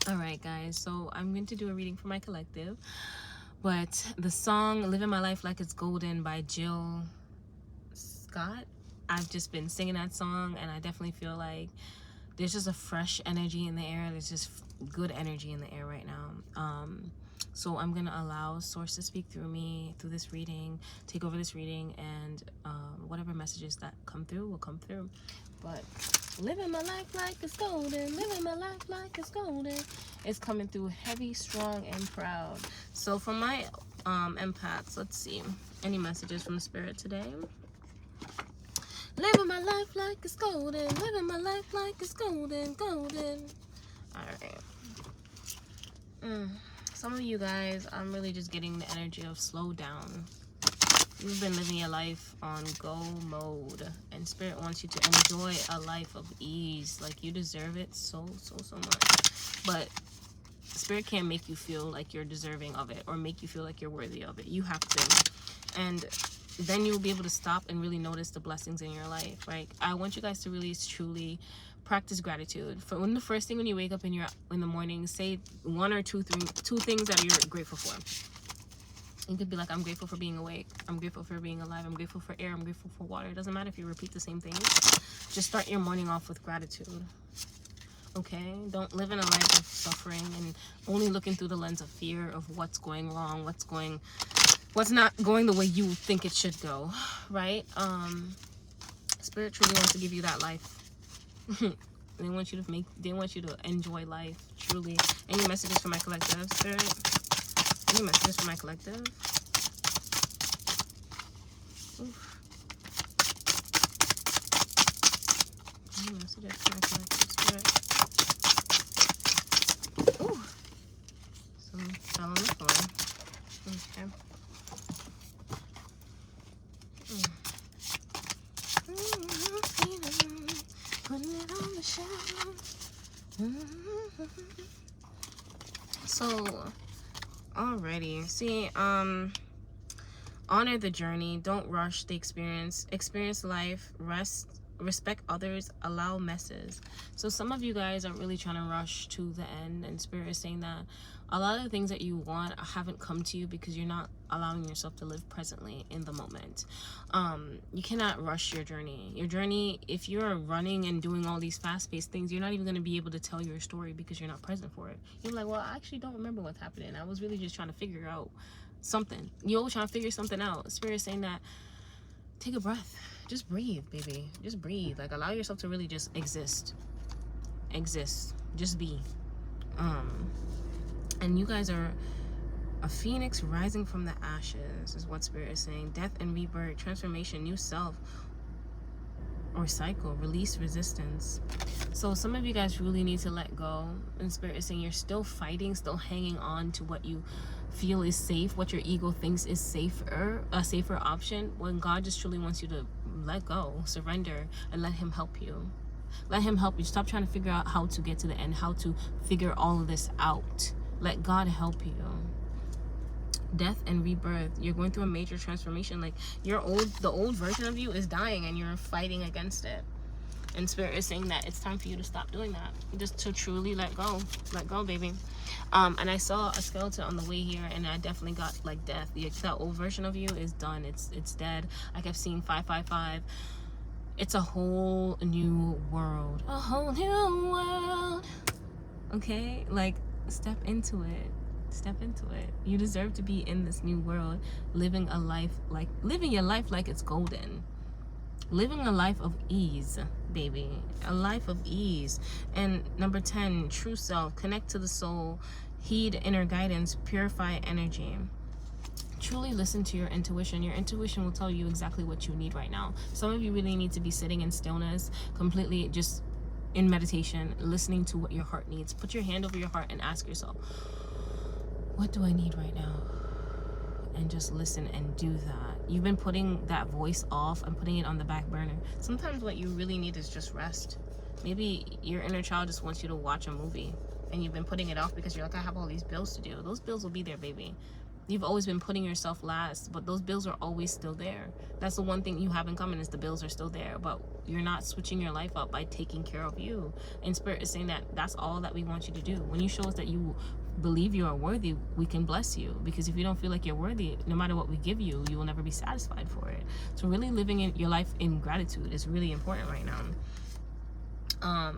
All right, guys, so I'm going to do a reading for my collective, but the song Living My Life Like It's Golden by Jill Scott, I've just been singing that song, and I definitely feel like there's just a fresh energy in the air. There's just good energy in the air right now. So I'm gonna allow Source to speak through me through this reading, take over this reading, and whatever messages that come through will come through. But living my life like it's golden, living my life like it's golden. It's coming through heavy, strong, and proud. So for my empaths, let's see, any messages from the spirit today? Living my life like it's golden, living my life like it's golden, golden. All right. Some of you guys, I'm really just getting the energy of slow down. You've been living your life on go mode, and Spirit wants you to enjoy a life of ease. Like, you deserve it so much. But Spirit can't make you feel like you're deserving of it or make you feel like you're worthy of it. You have to. And then you'll be able to stop and really notice the blessings in your life, right? I want you guys to really truly practice gratitude. For when the first thing when you wake up in the morning, say one or two things that you're grateful for. You could be like, I'm grateful for being awake, I'm grateful for being alive, I'm grateful for air, I'm grateful for water. It doesn't matter if you repeat the same things. Just start your morning off with gratitude. Okay? Don't live in a life of suffering and only looking through the lens of fear of what's going wrong, what's not going the way you think it should go, right? Spirit truly wants to give you that life. They want you to enjoy life, truly. Any messages for my collective, Spirit? Any messages for my collective? Oof. Any messages for my collective, Spirit? Ooh. Some fell on the floor. Okay. Putting it on the shelf. So, alrighty. See, honor the journey. Don't rush the experience. Experience life. Respect others. Allow messes. So some of you guys are really trying to rush to the end, and Spirit is saying that a lot of the things that you want haven't come to you because you're not allowing yourself to live presently in the moment. You cannot rush your journey. Your journey, if you're running and doing all these fast-paced things, you're not even going to be able to tell your story because you're not present for it. You're like, well, I actually don't remember what's happening. I was really just trying to figure out something. You're always trying to figure something out. Spirit is saying that take a breath. Just breathe, baby. Just breathe. Like, allow yourself to really just exist. Just be. And you guys are a phoenix rising from the ashes, is what Spirit is saying. Death and rebirth, transformation, new self, or cycle, release resistance. So some of you guys really need to let go. And Spirit is saying you're still fighting, still hanging on to what you feel is safe, what your ego thinks is safer, a safer option, when God just truly wants you to let go, surrender, and let Him help you. Let Him help you. Stop trying to figure out how to get to the end, how to figure all of this out. Let God help you. Death and rebirth. You're going through a major transformation. Like, the old version of you is dying, and you're fighting against it. And Spirit is saying that it's time for you to stop doing that. Just to truly let go. Let go, baby. And I saw a skeleton on the way here, and I definitely got like death. That old version of you is done. It's dead. I kept seeing 555. It's a whole new world. A whole new world. Okay? Like, step into it. Step into it. You deserve to be in this new world, living your life like it's golden. Living a life of ease, baby. A life of ease. And number 10, true self. Connect to the soul. Heed inner guidance. Purify energy. Truly listen to your intuition. Your intuition will tell you exactly what you need right now. Some of you really need to be sitting in stillness, completely just in meditation, listening to what your heart needs. Put your hand over your heart and ask yourself, what do I need right now? And just listen and do that. You've been putting that voice off and putting it on the back burner. Sometimes what you really need is just rest. Maybe your inner child just wants you to watch a movie, and you've been putting it off because you're like, I have all these bills to do. Those bills will be there, baby. You've always been putting yourself last, but those bills are always still there. That's the one thing you have in common, is the bills are still there, but you're not switching your life up by taking care of you. And Spirit is saying that that's all that we want you to do. When you show us that you believe you are worthy, we can bless you. Because if you don't feel like you're worthy, no matter what we give you, you will never be satisfied for it. So really living in your life in gratitude is really important right now.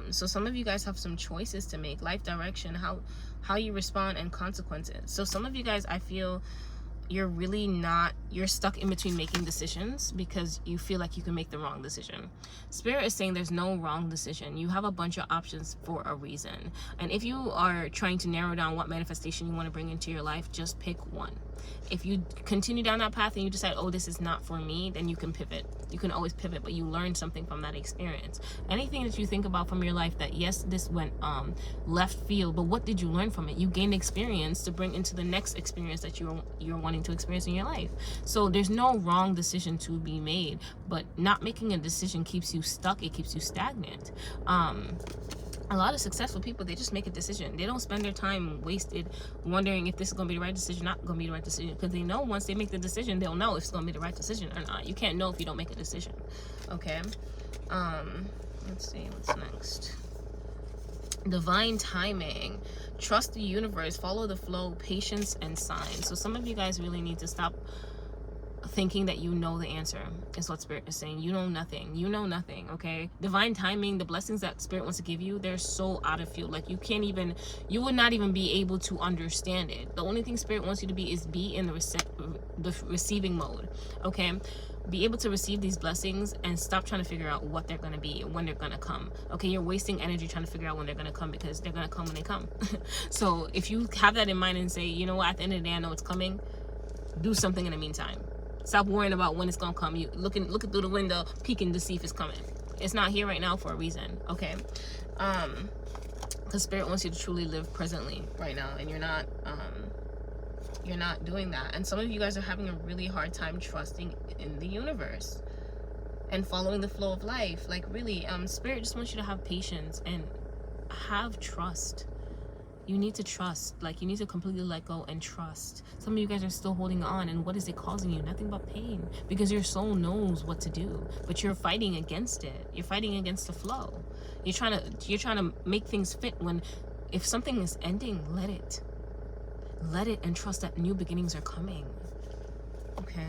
So some of you guys have some choices to make, life direction, how you respond, and consequences. So some of you guys, I feel you're stuck in between making decisions because you feel like you can make the wrong decision. Spirit is saying there's no wrong decision. You have a bunch of options for a reason. And if you are trying to narrow down what manifestation you want to bring into your life, just pick one. If you continue down that path and you decide, oh, this is not for me, then you can pivot. You can always pivot, but you learn something from that experience. Anything that you think about from your life that, yes, this went left field, but what did you learn from it? You gained experience to bring into the next experience that you're wanting to experience in your life. So there's no wrong decision to be made, but not making a decision keeps you stuck. It keeps you stagnant. A lot of successful people, they just make a decision. They don't spend their time wasted wondering if this is going to be the right decision, not going to be the right decision, because they know once they make the decision, they'll know if it's going to be the right decision or not. You can't know if you don't make a decision. Okay. Let's see what's next. Divine timing, trust the universe, follow the flow, patience, and signs. So some of you guys really need to stop thinking that you know the answer, is what Spirit is saying. You know nothing. You know nothing. Okay. Divine timing, the blessings that Spirit wants to give you, they're so out of field. Like you would not even be able to understand it. The only thing Spirit wants you to be is be in the receiving mode. Okay. Be able to receive these blessings and stop trying to figure out what they're going to be and when they're going to come. Okay. You're wasting energy trying to figure out when they're going to come, because they're going to come when they come. So if you have that in mind and say, you know what, at the end of the day, I know it's coming, do something in the meantime. Stop worrying about when it's gonna come. You looking through the window, peeking to see if it's coming. It's not here right now for a reason. Okay. Because Spirit wants you to truly live presently right now, and you're not doing that. And some of you guys are having a really hard time trusting in the universe and following the flow of life. Like really, Spirit just wants you to have patience and have trust. You need to trust. Like, you need to completely let go and trust. Some of you guys are still holding on, and what is it causing you? Nothing but pain, because your soul knows what to do, but you're fighting against it. You're fighting against the flow. You're trying to make things fit, when if something is ending, let it and trust that new beginnings are coming. Okay.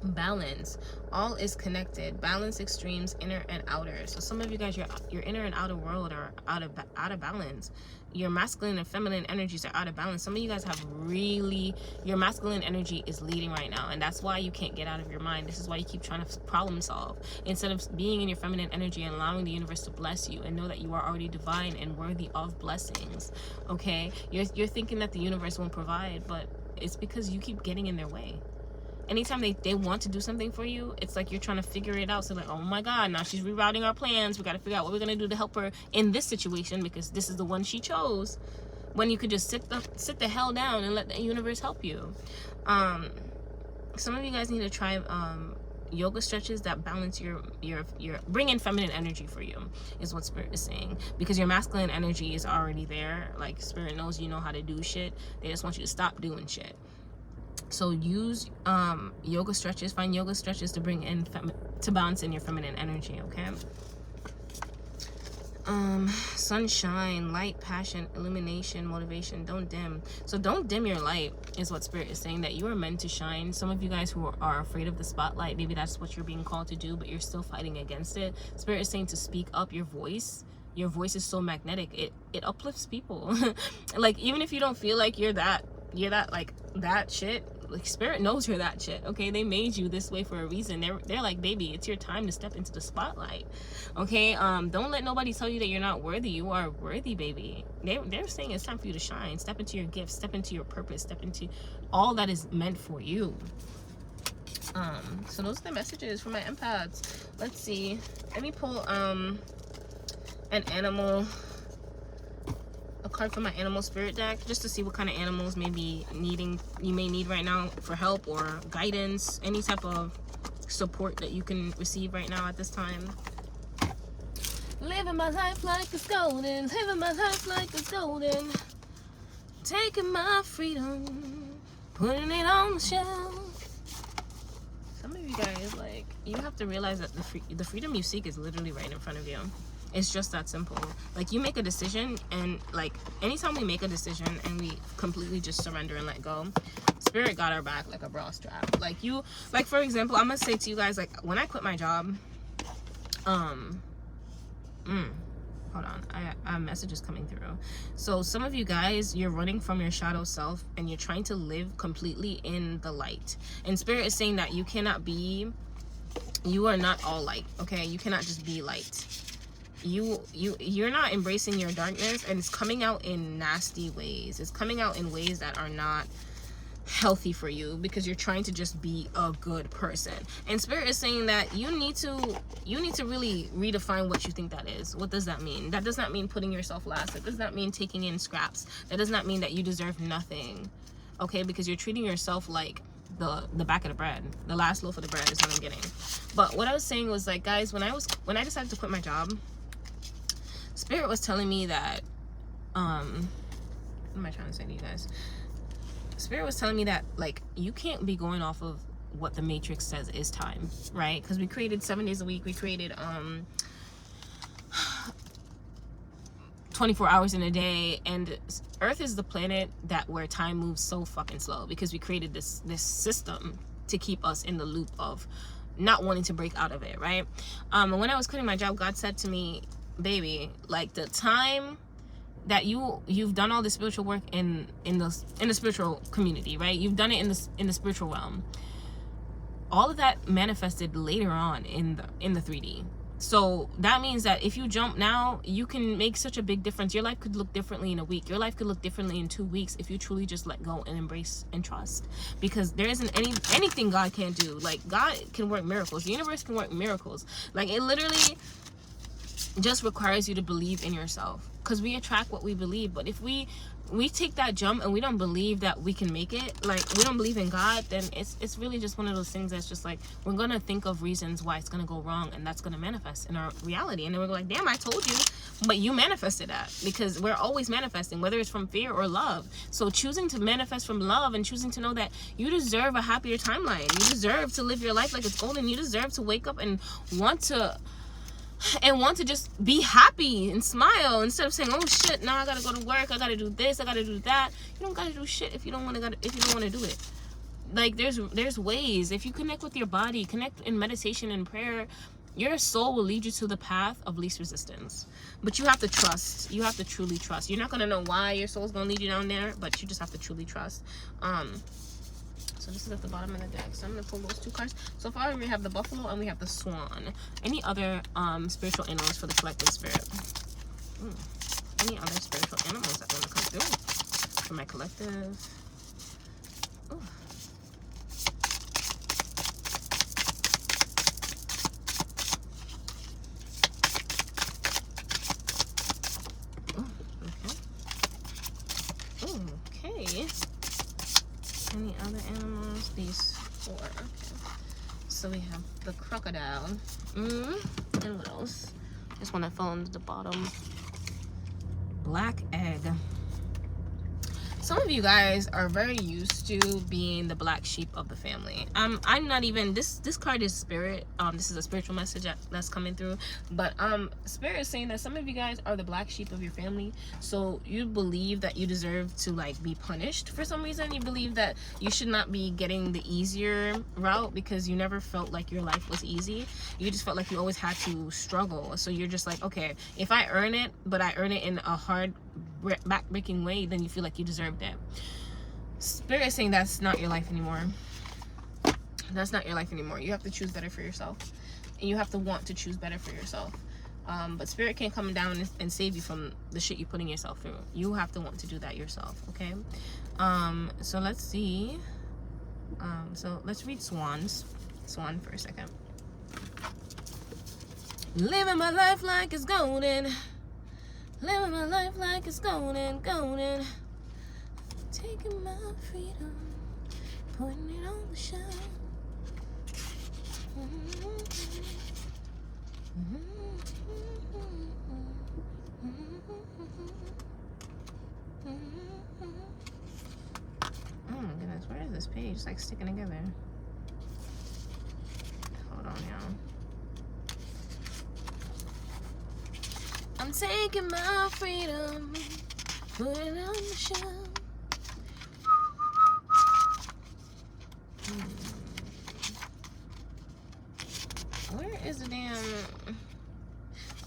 Balance, all is connected. Balance extremes, inner and outer. So some of you guys, your inner and outer world are out of balance. Your masculine and feminine energies are out of balance. Some of you guys have your masculine energy is leading right now, and that's why you can't get out of your mind. This is why you keep trying to problem solve instead of being in your feminine energy and allowing the universe to bless you, and know that you are already divine and worthy of blessings. Okay. You're thinking that the universe won't provide, but it's because you keep getting in their way. Anytime they want to do something for you, it's like you're trying to figure it out. So like, oh my God, now she's rerouting our plans. We got to figure out what we're going to do to help her in this situation, because this is the one she chose. When you could just sit the hell down and let the universe help you. Some of you guys need to try yoga stretches that balance your bring in feminine energy for you, is what Spirit is saying, because your masculine energy is already there. Like, Spirit knows you know how to do shit. They just want you to stop doing shit. So use yoga stretches. Find yoga stretches to bring in to balance in your feminine energy. Okay. Sunshine, light, passion, illumination, motivation. Don't dim. So don't dim your light, is what Spirit is saying, that you are meant to shine. Some of you guys who are afraid of the spotlight, maybe that's what you're being called to do, but you're still fighting against it. Spirit is saying to speak up. Your voice is so magnetic. It uplifts people. Like, even if you don't feel like you're that like that shit, like, Spirit knows you're that shit. Okay. They made you this way for a reason. They're like, baby, it's your time to step into the spotlight. Okay. Don't let nobody tell you that you're not worthy. You are worthy, baby. They're saying it's time for you to shine. Step into your gifts, step into your purpose, step into all that is meant for you. So those are the messages for my empaths. Let's see, let me pull an animal, a card from my animal spirit deck, just to see what kind of animals you may need right now for help or guidance, any type of support that you can receive right now at this time. Living my life like it's golden, living my life like it's golden, taking my freedom. putting it on the shelf. Some of you guys, like, you have to realize that the freedom you seek is literally right in front of you. It's just that simple. Like, you make a decision, and like anytime we make a decision and we completely just surrender and let go, Spirit got our back like a bra strap. Like, for example, I'm gonna say to you guys, like, when I quit my job, hold on, I messages coming through. So some of you guys, you're running from your shadow self and you're trying to live completely in the light. And Spirit is saying that you are not all light, okay? You cannot just be light. You're not embracing your darkness, and it's coming out in nasty ways. It's coming out in ways that are not healthy for you, because you're trying to just be a good person. And Spirit is saying that you need to really redefine what you think that is. What does that mean? That does not mean putting yourself last. It does not mean taking in scraps. That does not mean that you deserve nothing, okay? Because you're treating yourself like the back of the bread. The last loaf of the bread is what I'm getting. But what I was saying was, like, guys, when I decided to quit my job, Spirit was telling me that what am I trying to say to you guys? Spirit was telling me that, like, you can't be going off of what the Matrix says is time, right? Because we created 7 days a week. We created 24 hours in a day, and Earth is the planet where time moves so fucking slow, because we created this system to keep us in the loop of not wanting to break out of it, right? And when I was quitting my job, God said to me, baby, like, the time that you've done all the spiritual work in the spiritual community, right? You've done it in the spiritual realm. All of that manifested later on in the 3D. So that means that if you jump now, you can make such a big difference. Your life could look differently in a week. Your life could look differently in 2 weeks if you truly just let go and embrace and trust. Because there isn't anything God can't do. Like, God can work miracles. The universe can work miracles. Like, it literally just requires you to believe in yourself, because we attract what we believe. But if we take that jump and we don't believe that we can make it, like, we don't believe in God, then it's really just one of those things that's just like, we're gonna think of reasons why it's gonna go wrong, and that's gonna manifest in our reality. And then we're like, damn, I told you. But you manifested that, because we're always manifesting, whether it's from fear or love. So choosing to manifest from love, and choosing to know that you deserve a happier timeline, you deserve to live your life like it's golden, you deserve to wake up and want to just be happy and smile, instead of saying, oh shit, now I gotta go to work, I gotta do this, I gotta do that. You don't gotta do shit if you don't want to do it. Like, there's ways. If you connect with your body, connect in meditation and prayer, your soul will lead you to the path of least resistance. But you have to trust. You have to truly trust. You're not gonna know why your soul's gonna lead you down there, but you just have to truly trust. So this is at the bottom of the deck. So I'm going to pull those 2 cards. So far we have the buffalo and we have the swan. Any other spiritual animals for the collective spirit? Any other spiritual animals that want to come through for my collective? Ooh. Okay. Any other animals? These 4. Okay. So we have the crocodile. And what else? This one that fell on the bottom. Black egg. Some of you guys are very used to being the black sheep of the family. I'm not even, this card is spirit. This is a spiritual message that's coming through. But spirit is saying that some of you guys are the black sheep of your family. So you believe that you deserve to, like, be punished for some reason. You believe that you should not be getting the easier route, because you never felt like your life was easy. You just felt like you always had to struggle. So you're just like, okay, if I earn it, but I earn it in a hard, back-breaking way, then you feel like you deserved it. Spirit is saying that's not your life anymore. That's not your life anymore. You have to choose better for yourself, and you have to want to choose better for yourself. But spirit can't come down and save you from the shit you're putting yourself through. You have to want to do that yourself. Okay. So let's see. So let's read swan for a second. Living my life like it's golden. Living my life like it's golden, golden. Taking my freedom, putting it on the shelf. Oh my goodness, where is is this page? It's like sticking together. Hold on, y'all. I'm taking my freedom, putting on the show. Where is the damn...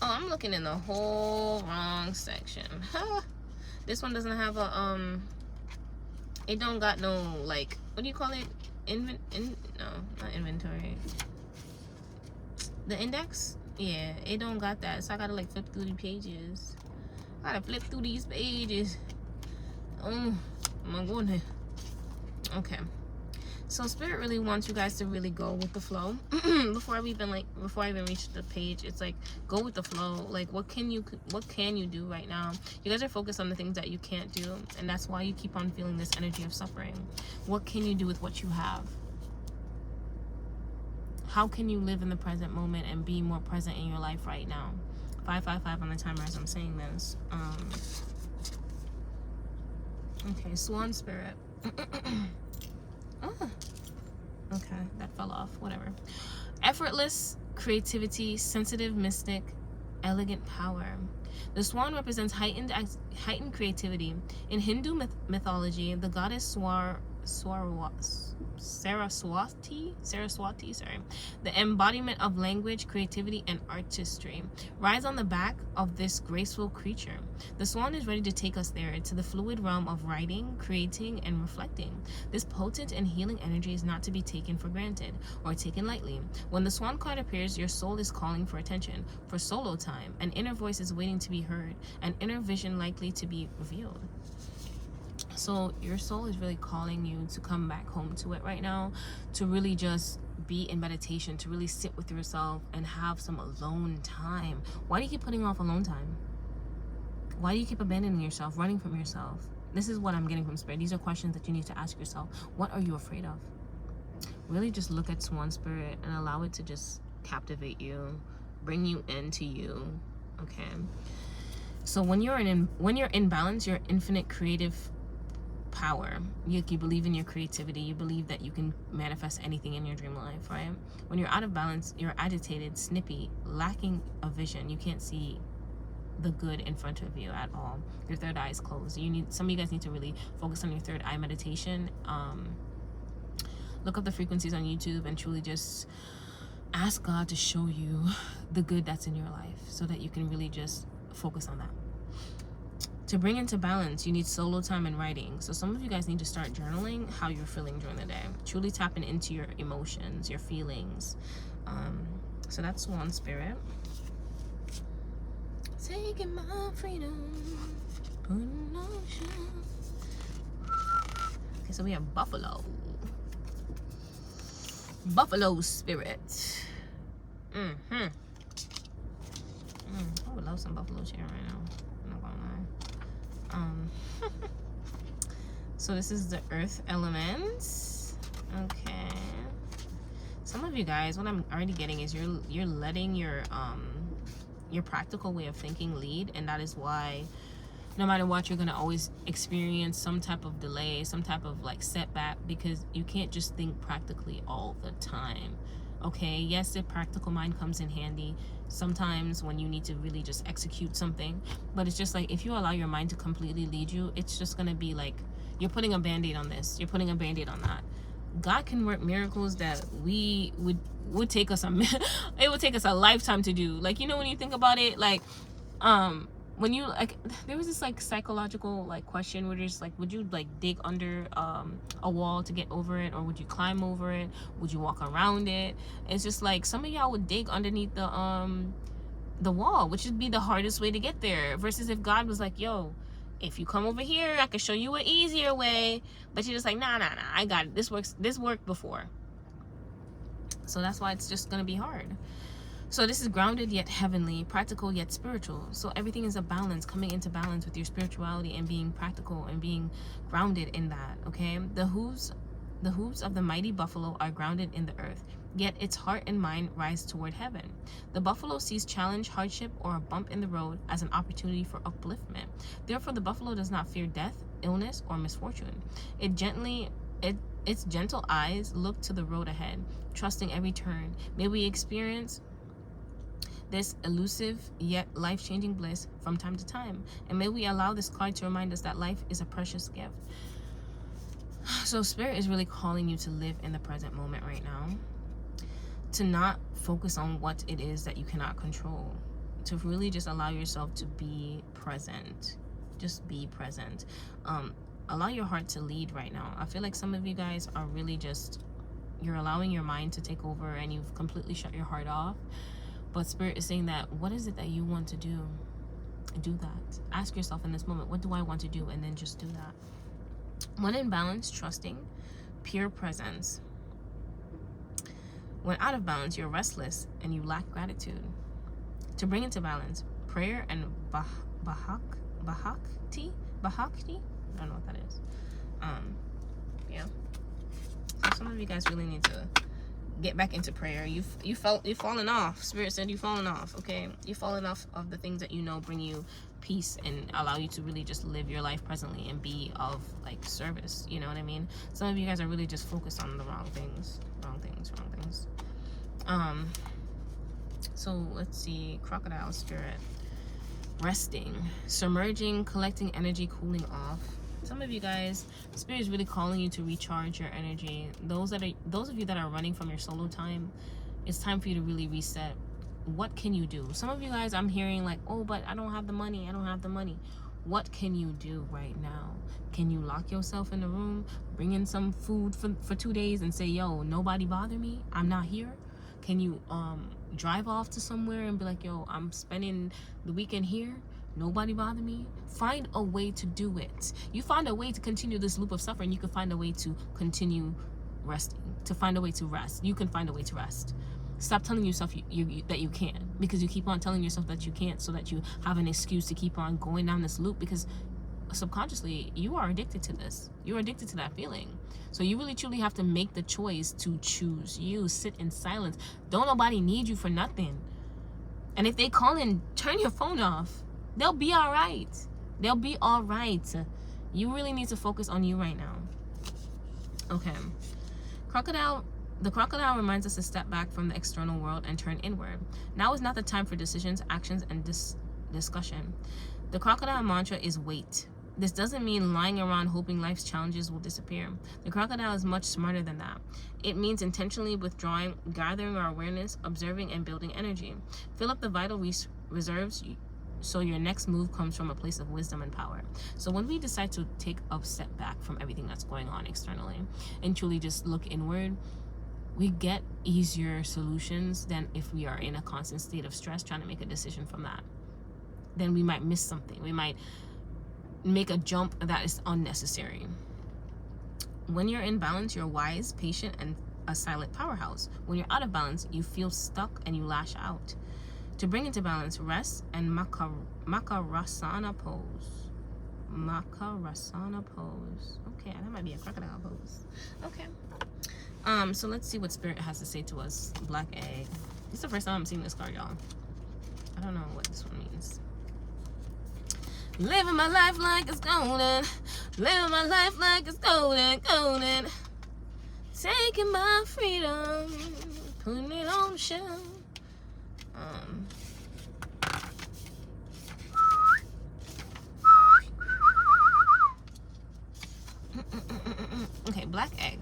Oh, I'm looking in the whole wrong section. This one doesn't have a, it don't got no, like, what do you call it? No, not inventory. The index? Yeah, it don't got that. So I gotta, like, flip through the pages. I gotta flip through these pages. Oh, my goodness. Okay. So Spirit really wants you guys to really go with the flow. before I even reach the page, it's like, go with the flow. Like, what can you do right now? You guys are focused on the things that you can't do, and that's why you keep on feeling this energy of suffering. What can you do with what you have? How can you live in the present moment and be more present in your life right now? 555 on the timer as I'm saying this. Okay, Swan Spirit. Oh, okay, that fell off. Whatever. Effortless creativity, sensitive mystic, elegant power. The swan represents heightened creativity. In Hindu mythology, the goddess Saraswati, the embodiment of language, creativity, and artistry, rides on the back of this graceful creature. The swan is ready to take us there, to the fluid realm of writing, creating, and reflecting. This potent and healing energy is not to be taken for granted or taken lightly. When the swan card appears, your soul is calling for attention, for solo time. An inner voice is waiting to be heard, an inner vision likely to be revealed. So your soul is really calling you to come back home to it right now, to really just be in meditation, to really sit with yourself and have some alone time. Why do you keep putting off alone time? Why do you keep abandoning yourself, running from yourself? This is what I'm getting from Spirit. These are questions that you need to ask yourself. What are you afraid of? Really just look at Swan Spirit and allow it to just captivate you, bring you into you. Okay. So when you're in balance, you're infinite creative power. You believe in your creativity. You believe that you can manifest anything in your dream life, right? When you're out of balance, you're agitated, snippy, lacking a vision. You can't see the good in front of you at all. Your third eye is closed. Some of you guys need to really focus on your third eye meditation. Look up the frequencies on YouTube and truly just ask God to show you the good that's in your life so that you can really just focus on that. To bring into balance, you need solo time and writing. So some of you guys need to start journaling how you're feeling during the day. Truly tapping into your emotions, your feelings. So that's Swan Spirit. Taking my freedom. Okay, so we have Buffalo. Buffalo Spirit. I would love some buffalo chicken right now. I'm not gonna lie. So this is the earth elements. Okay. Some of you guys, what I'm already getting is you're letting your practical way of thinking lead, and that is why no matter what, you're gonna always experience some type of delay, some type of like setback, because you can't just think practically all the time. Okay, yes, the practical mind comes in handy sometimes when you need to really just execute something, but it's just like if you allow your mind to completely lead you, it's just gonna be like you're putting a band-aid on this, you're putting a band-aid on that. God can work miracles that we would take us it would take us a lifetime to do. Like, you know, when you think about it, like when you like, there was this like psychological like question where it's like, would you like dig under a wall to get over it, or would you climb over it? Would you walk around it? It's just like some of y'all would dig underneath the wall, which would be the hardest way to get there, versus if God was like, yo, if you come over here, I can show you an easier way. But you're just like, nah, I got it. This worked before. So that's why it's just gonna be hard. So this is grounded yet heavenly, practical yet spiritual. So everything is a balance, coming into balance with your spirituality and being practical and being grounded in that, okay? The hooves of the mighty buffalo are grounded in the earth, yet its heart and mind rise toward heaven. The buffalo sees challenge, hardship, or a bump in the road as an opportunity for upliftment. Therefore, the buffalo does not fear death, illness, or misfortune. It its gentle eyes look to the road ahead, trusting every turn. May we experience this elusive yet life-changing bliss from time to time. And may we allow this card to remind us that life is a precious gift. So Spirit is really calling you to live in the present moment right now. To not focus on what it is that you cannot control. To really just allow yourself to be present. Just be present. Allow your heart to lead right now. I feel like some of you guys are really just, you're allowing your mind to take over and you've completely shut your heart off. But Spirit is saying that, what is it that you want to do? Do that. Ask yourself in this moment, what do I want to do? And then just do that. When in balance, trusting, pure presence. When out of balance, you're restless and you lack gratitude. To bring into balance, prayer and Bhakti? I don't know what that is. Yeah. So some of you guys really need to get back into prayer. You've fallen off. Spirit said you've fallen off. Okay, you've fallen off of the things that you know bring you peace and allow you to really just live your life presently and be of like service. You know what I mean? Some of you guys are really just focused on the wrong things. So let's see. Crocodile spirit. Resting, submerging, collecting energy, cooling off. Some of you guys, Spirit is really calling you to recharge your energy. Those of you that are running from your solo time, it's time for you to really reset. What can you do? Some of you guys, I'm hearing like, oh, but I don't have the money. What can you do right now? Can you lock yourself in the room, bring in some food for 2 days and say, yo, nobody bother me, I'm not here? Can you drive off to somewhere and be like, yo, I'm spending the weekend here, nobody bother me? Find a way to do it. You find a way to continue this loop of suffering. You can find a way to continue resting, to find a way to rest. You can find a way to rest. Stop telling yourself that you can't, because you keep on telling yourself that you can't, so that you have an excuse to keep on going down this loop, because subconsciously you are addicted to this. You're addicted to that feeling. So you really truly have to make the choice to choose you. Sit in silence. Don't nobody need you for nothing. And if they call in, turn your phone off. They'll be all right. They'll be all right. You really need to focus on you right now. Okay. The crocodile reminds us to step back from the external world and turn inward. Now is not the time for decisions, actions, and discussion. The crocodile mantra is wait. This doesn't mean lying around hoping life's challenges will disappear. The crocodile is much smarter than that. It means intentionally withdrawing, gathering our awareness, observing, and building energy. Fill up the vital reserves so your next move comes from a place of wisdom and power. So when we decide to take a step back from everything that's going on externally and truly just look inward, we get easier solutions than if we are in a constant state of stress trying to make a decision from that. Then we might miss something. We might make a jump that is unnecessary. When you're in balance, you're wise, patient, and a silent powerhouse. When you're out of balance, you feel stuck and you lash out. To bring into balance, rest and Makarasana pose. Makarasana pose. Okay, that might be a crocodile pose. Okay. So let's see what Spirit has to say to us. Black egg. This is the first time I'm seeing this card, y'all. I don't know what this one means. Living my life like it's golden. Living my life like it's golden, golden. Taking my freedom, putting it on the shelf. Okay, black egg.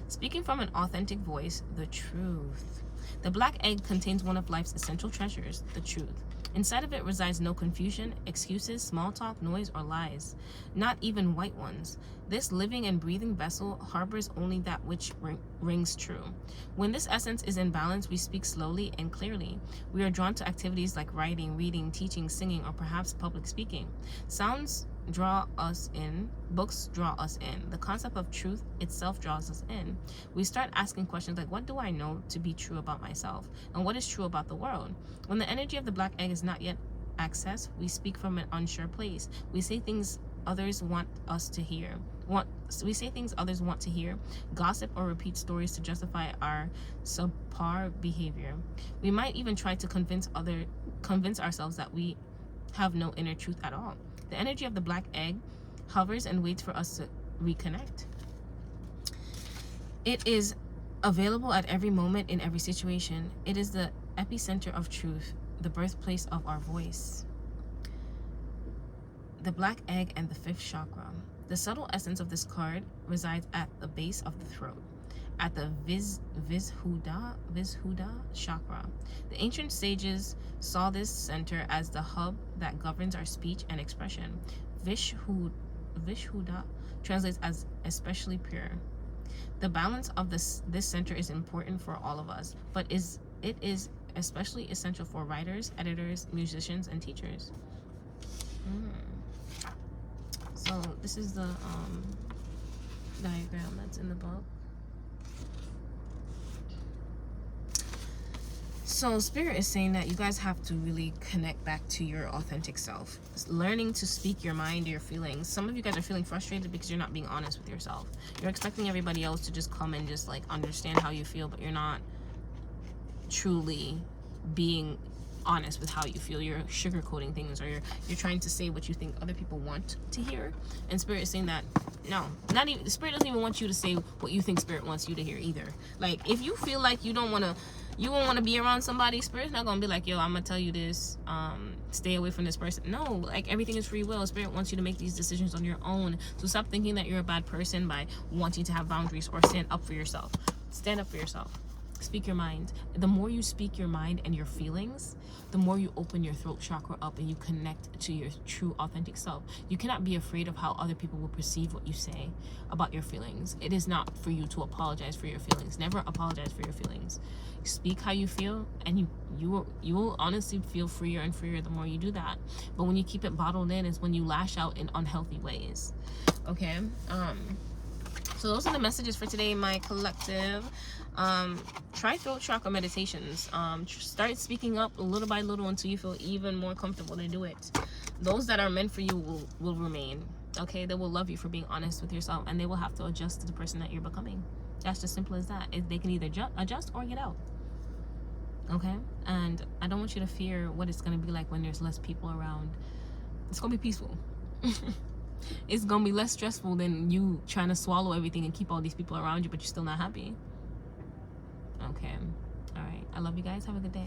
Speaking from an authentic voice, the truth. The black egg contains one of life's essential treasures, the truth. Inside of it resides no confusion, excuses, small talk, noise, or lies. Not even white ones. This living and breathing vessel harbors only that which rings true. When this essence is in balance, we speak slowly and clearly. We are drawn to activities like writing, reading, teaching, singing, or perhaps public speaking. Sounds draw us in, books draw us in. The concept of truth itself draws us in. We start asking questions like, what do I know to be true about myself? And what is true about the world? When the energy of the black egg is not yet accessed, we speak from an unsure place. We say things others want us to hear. We say things others want to hear, gossip or repeat stories to justify our subpar behavior. We might even try to convince ourselves that we have no inner truth at all. The energy of the black egg hovers and waits for us to reconnect. It is available at every moment in every situation. It is the epicenter of truth, the birthplace of our voice. The black egg and the fifth chakra. The subtle essence of this card resides at the base of the throat, at the Vishuddha chakra. The ancient sages saw this center as the hub that governs our speech and expression. Vishuddha translates as especially pure. The balance of this center is important for all of us, but it is especially essential for writers, editors, musicians, and teachers. So this is the diagram that's in the book. So Spirit is saying that you guys have to really connect back to your authentic self. Learning to speak your mind, your feelings. Some of you guys are feeling frustrated because you're not being honest with yourself. You're expecting everybody else to just come and just like understand how you feel, but you're not truly being honest with how you feel. You're sugarcoating things, or you're trying to say what you think other people want to hear. And Spirit is saying that no, not even Spirit doesn't even want you to say what you think Spirit wants you to hear either. Like if you feel like you won't want to be around somebody, Spirit's not gonna be like, yo, I'm gonna tell you this, stay away from this person. No, like everything is free will. Spirit wants you to make these decisions on your own. So stop thinking that you're a bad person by wanting to have boundaries or stand up for yourself. Stand up for yourself. Speak your mind. The more you speak your mind and your feelings, the more you open your throat chakra up and you connect to your true authentic self. You cannot be afraid of how other people will perceive what you say about your feelings. It is not for you to apologize for your feelings. Never apologize for your feelings. Speak how you feel, and you will honestly feel freer and freer the more you do that. But when you keep it bottled in is when you lash out in unhealthy ways. Okay? So those are the messages for today, my collective. Try throat chakra meditations. Start speaking up little by little until you feel even more comfortable to do it. Those that are meant for you will remain. Okay, they will love you for being honest with yourself, and they will have to adjust to the person that you're becoming. That's just simple as that. They can either adjust or get out. Okay, and I don't want you to fear what it's gonna be like when there's less people around. It's gonna be peaceful. It's gonna be less stressful than you trying to swallow everything and keep all these people around you, but you're still not happy. Okay, all right, I love you guys. Have a good day.